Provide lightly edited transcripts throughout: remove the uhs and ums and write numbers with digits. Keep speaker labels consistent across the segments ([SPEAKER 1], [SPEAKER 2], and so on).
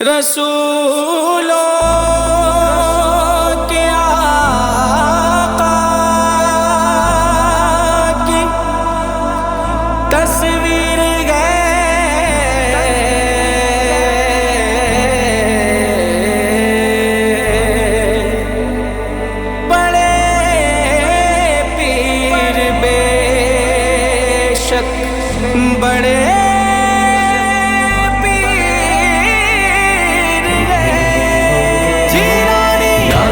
[SPEAKER 1] رسولوں کے آقا کی تصویر بڑے پیر بے شک بڑے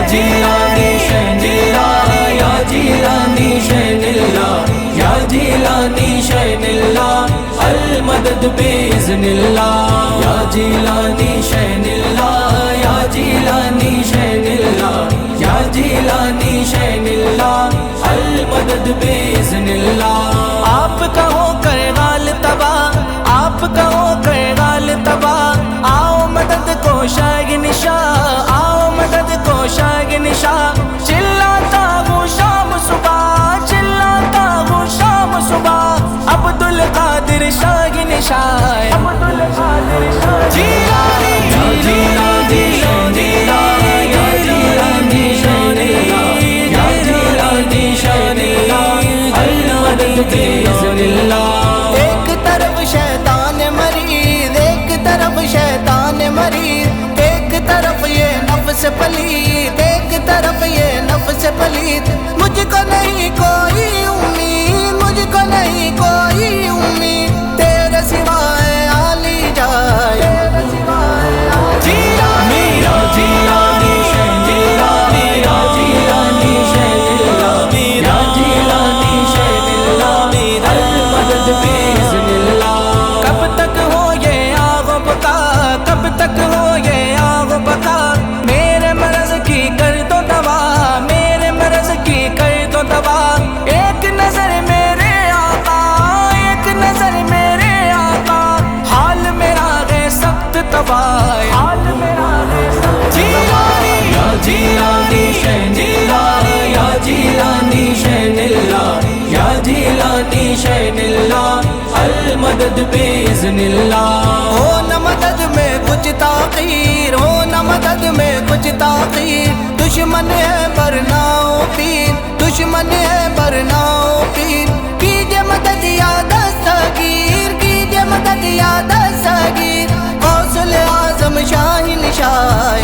[SPEAKER 1] جیلانی شین اللہ یا جیلانی شین اللہ یا جیلانی شین اللہ المدد باذن اللہ یا جیلانی شین اللہ یا جیلانی شین اللہ یا جیلانی شین اللہ المدد باذن اللہ آپ کا ہو کر غال تباہ آپ کا ہو کر غال تباہ آؤ مدد کو شاگ نشاں آؤ مدد کو شاگ نشاں چلاتا ہوں شام صبح چلاتا ہوں شام صبح عبدالقادر شاگ نشاں جیلانی جیلانی یا جیلانی شین اللہ یا جیلانی شین اللہ المدد باذن اللہ ایک طرف شیطان مریض ایک طرف شیطان مریض ایک طرف یہ نفس پلید ایک طرف یہ نفس پلید مجھ کو نہیں کوئی امید مجھ کو نہیں کوئی امید تیرے سوائے علی جائے جیلانی یا جیلانی شین اللہ یا جیلانی شین اللہ یا جیلانی شین اللہ المدد باذن اللہ کب تک ہو یہ آگ و بقا کب تک ہو یہ آگ و بقا میرے مرض کی کر دو دوا میرے مرض کی کر دو دوا ایک نظر میرے آقا ایک نظر میرے آقا حال میرا ہے سخت تباہ حال میرا ہے جیلانی یا جیلانی شین اللہ یا جیلانی شین اللہ یا جیلانی شین اللہ المدد باذن اللہ ہو نہ مدد میں کچھ تاخیر ہو نہ مدد میں کچھ تاخیر دشمن ہے برناؤ پیر دشمن ہے برناؤ پیر کیجے مدد یا دستگیر کیجے مدد یا دستگیر غوث اعظم شاہین شاہ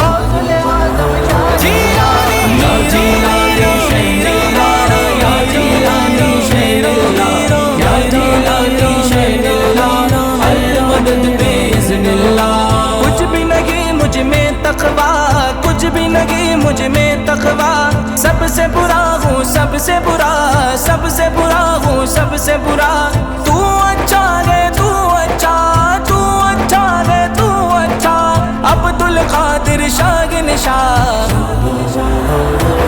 [SPEAKER 1] جیلانی یا جیلانی شین اللہ یا جیلانی شین اللہ یا جیلانی شین اللہ المدد باذن اللہ کچھ بھی نہیں مجھ میں تقویٰ کچھ بھی نہیں مجھ میں تقویٰ سب سے برا ہوں سب سے برا سب سے برا ہوں سب سے برا تو اچھا ہے تو اچھا تو اچھا ہے تو اچھا عبدالقادر شاگ نشاں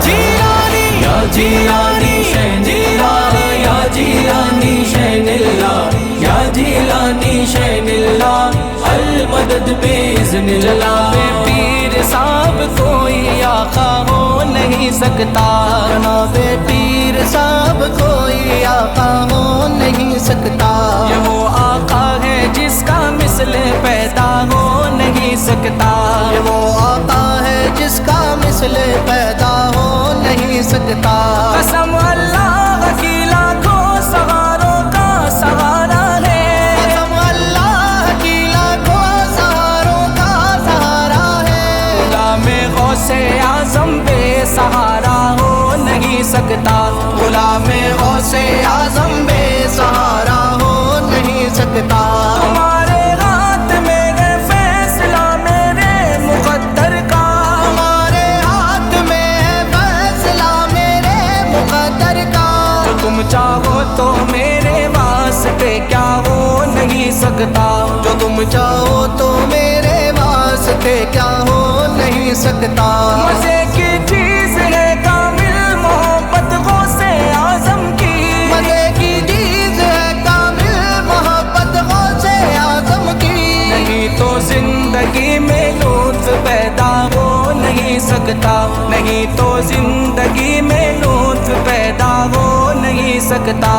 [SPEAKER 1] جیلانی یا جیلانی شین اللہ یا جیلانی شین اللہ یا جیلانی شین اللہ المدد باذن اللہ پیر صاحب کوئی آقا ہو نہیں سکتا جناب پیر صاحب کوئی آقا ہو نہیں سکتا یہ وہ آقا ہے جس کا مثل پیدا ہو نہیں سکتا یہ وہ آقا ہے جس کا مثل پیدا ہو نہیں سکتا قسم اللہ کی لاکھوں سواروں کا سہارا ہے قسم اللہ کی لاکھوں سہاروں کا سہارا ہے غلام غوث اعظم بے سہارا ہو نہیں سکتا غلام غوث اعظم بے سہارا ہو نہیں سکتا تمہارے ہاتھ میں ہے فیصلہ میرے مقدر کا تمہارے ہاتھ میں ہے فیصلہ میرے مقدر کا جو تم چاہو تو میرے واسطے کیا ہو نہیں سکتا جو تم چاہو تو میرے واسطے کیا ہو نہیں سکتا مزے کی چیز ہے کامل محبت غوث اعظم کی مزے کی چیز ہے کامل محبت غوث اعظم کی نہیں تو زندگی میں لطف پیدا ہو نہیں سکتا نہیں تو زندگی میں لطف پیدا ہو نہیں سکتا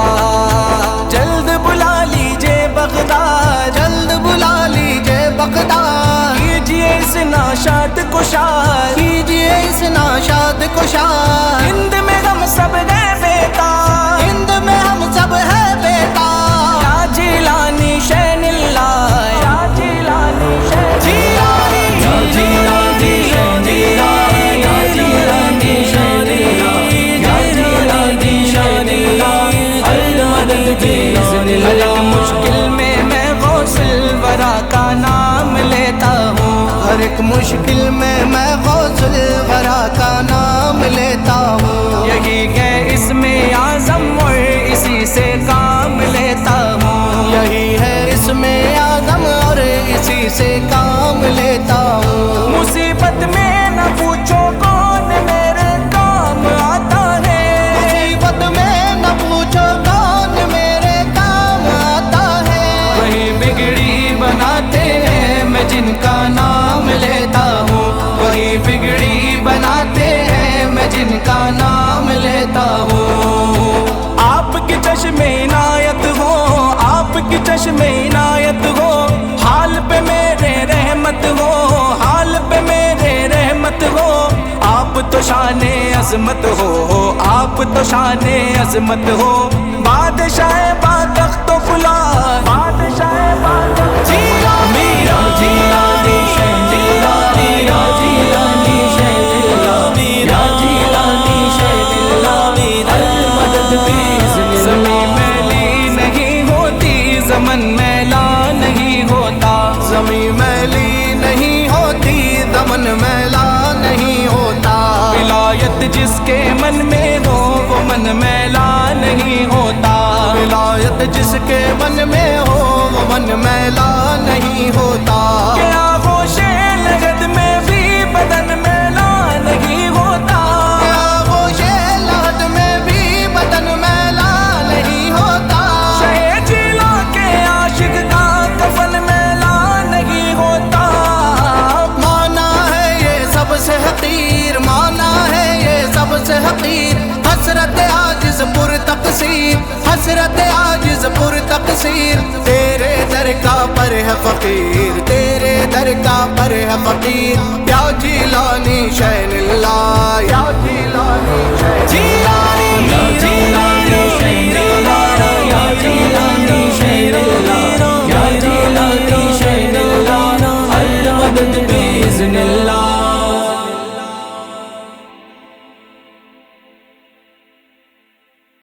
[SPEAKER 1] جلد بلا لیجئے بغداد جلد بلا لیجئے بغداد کیجئے ناشاد کو شاد،
[SPEAKER 2] کیجئے اس ناشاد کو شاد،
[SPEAKER 1] ہند میں ہم سب ہے بیٹا،
[SPEAKER 2] ہند میں ہم سب ہے بیٹا،
[SPEAKER 1] یا جیلانی شین اللہ، یا جیلانی شین جیلانی، یا جیلانی شین اللہ، یا جیلانی شین اللہ، یا جیلانی شین اللہ، المدد بإذن اللہ۔ مشکل میں غوث الورا کا نام لیتا ہوں،
[SPEAKER 2] ہر ایک مشکل میں غوث الورا کا نام لیتا ہوں،
[SPEAKER 1] یہی ہے اس میں اعظم اور اسی سے کام لیتا ہوں،
[SPEAKER 2] یہی ہے اس میں اعظم اور اسی سے کام لیتا ہوں،
[SPEAKER 1] مصیبت میں نہ پوچھو کون میرے کام آتا ہے،
[SPEAKER 2] مصیبت میں نہ پوچھو کون میرے کام آتا ہے،
[SPEAKER 1] وہی بگڑی بناتے ہیں میں جن کا نام لیتا ہوں، وہی بگڑی بناتے ہیں میں جن کا نام لیتا ہوں۔ آپ کی چشم عنایت ہو، آپ کی چشم عنایت ہو، حال پہ میرے رحمت ہو، حال پہ میرے رحمت ہو، آپ تو شان عظمت ہو، آپ تو شان عظمت ہو، بادشاہ با تخت و فلا، بادشاہ با تخت میرا جیلانی شین اللہ، میرا جیلانی شین اللہ، میرا جیلانی شین اللہ، المدد بإذن اللہ۔ زمین میلی نہیں ہوتی، زمن میلا نہیں ہوتا،
[SPEAKER 2] زمین میلی نہیں ہوتی، دمن میلا نہیں ہوتا،
[SPEAKER 1] ولایت جس کے من میں ہو وہ من میلا نہیں ہوتا،
[SPEAKER 2] ولایت جس کے من میں ہو وہ من میلا نہیں ہوتا،
[SPEAKER 1] کہ آغوش لگد میں بھی بدن میلا نہیں ہوتا،
[SPEAKER 2] آغوش لحد میں بھی بدن میلا نہیں ہوتا،
[SPEAKER 1] شہ جیلا کے عاشق کا کفن میلا نہیں ہوتا،
[SPEAKER 2] مانا ہے یہ سب سے حقیر، مانا ہے یہ سب سے حقیر، حسرت عاجز پر تقصیر، حسرت عاجز پر تقصیر، تیرے در کا پر ہے فقیر، تیرے در کا پر ہے فقیر، یا جیلانی شین اللہ، یا جیلانی شین
[SPEAKER 1] جیلانی، جیلانی شین